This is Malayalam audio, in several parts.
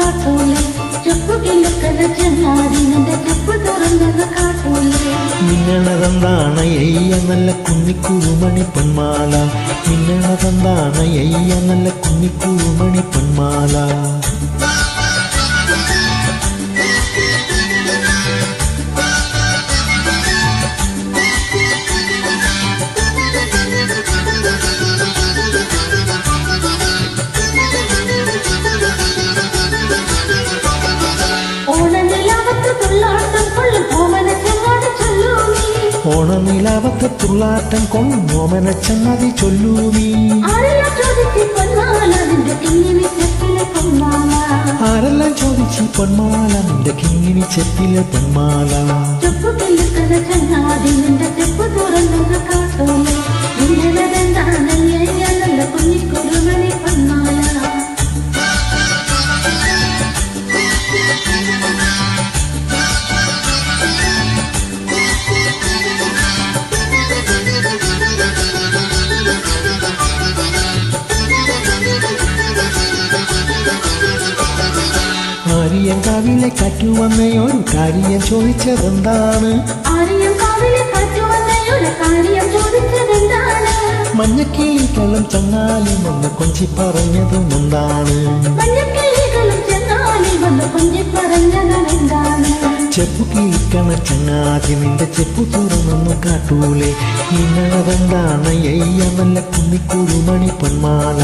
കാട്ടൂലേ ചെപ്പുകിലുക്കല ചെങ്ങാതി നിന്റെ ചെപ്പ് തുറന്നത് കാട്ടൂലേ മിന്നണതെന്താണ് എയ്യ നല്ല കുഞ്ഞിക്കുറുമണി പൊന്മാല മിന്നണതെന്താണ് എയ്യ നല്ല കുഞ്ഞിക്കുറുമണി പൊന്മാല ഓണനിലാവത്ത് തുള്ളാട്ടം കൊള്ളും ഓമന ചങ്ങാതി ചൊല്ലൂ നീ ആരെല്ലാം ചോദിച്ച് പൊന്മാല നിന്റെ കിങ്ങിണി ചെപ്പിലെ പൊന്മാല ചെപ്പുകിലുക്കല ചങ്ങാതി നിന്റെ ചെപ്പ് തുറന്നത് കാട്ടൂലേ മിന്നണതെന്താണ് എയ്യ നല്ല കുഞ്ഞിക്കുറുമണി പൊന്മാല ആര്യങ്കാവിലെ കാറ്റു വന്നയൊരു കാര്യം ചോദിച്ചതെന്താണ് മഞ്ഞക്കിളികളും ചങ്ങാലും വന്ന് കൊഞ്ചി പറഞ്ഞതും എന്താണ് ചെപ്പു കിളിക്കണ ചങ്ങാതി നിന്റെ ചെപ്പു തുറന്നൊന്നു കാട്ടൂലേ ഇന്നതെന്താണ് എയ്യ നല്ല കുഞ്ഞിക്കുറുമണി പൊന്മാല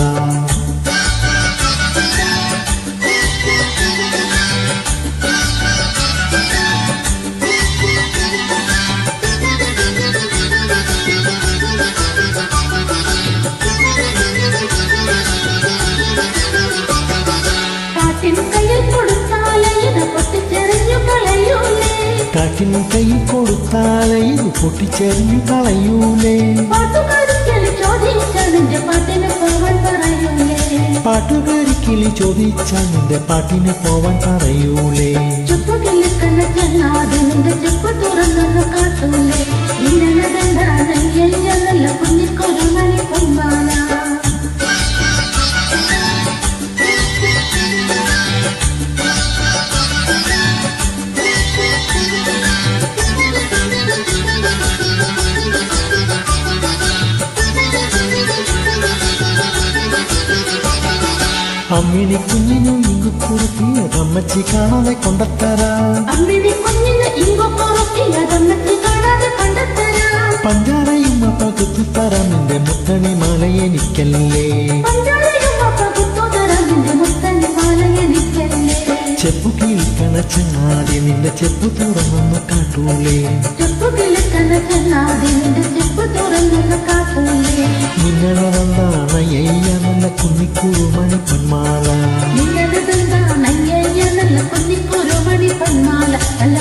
കാറ്റിന് കയ്യിൽ കൊടുത്താലേ ഇത് പൊട്ടിച്ചെറിഞ്ഞു കളയൂലേ പാട്ടുകാരിക്കിളി ചോദിച്ചാൽ നിന്റെ പാട്ടിന് പോവാൻ പറയൂലേ ചെപ്പുകിലുക്കല ചങ്ങാതി നിന്റെ ചെപ്പ് തുറന്നത് കാട്ടൂലേ ഇന്നതെന്താണ് എയ്യ നല്ല കുഞ്ഞിക്കുറുമണി പൊന്മാല അമ്മിണി കുഞ്ഞിനു ഇങ്ങുക്കുറുക്കിയതമ്മച്ചി കാണാതെ കൊണ്ടത്തരാം പഞ്ചാരയും പകുത്തു തരാം നിന്റെ മുത്തണി മാല എനിക്കല്ലേ ചെപ്പു കിളിക്കണ ചങ്ങാതി നിന്റെ ചെപ്പു തുറന്നൊന്നു കാട്ടൂലേ മിന്നണതെന്താണ് എയ്യ നല്ല കുഞ്ഞിക്കുറുമണി പൊന്മാല നല്ല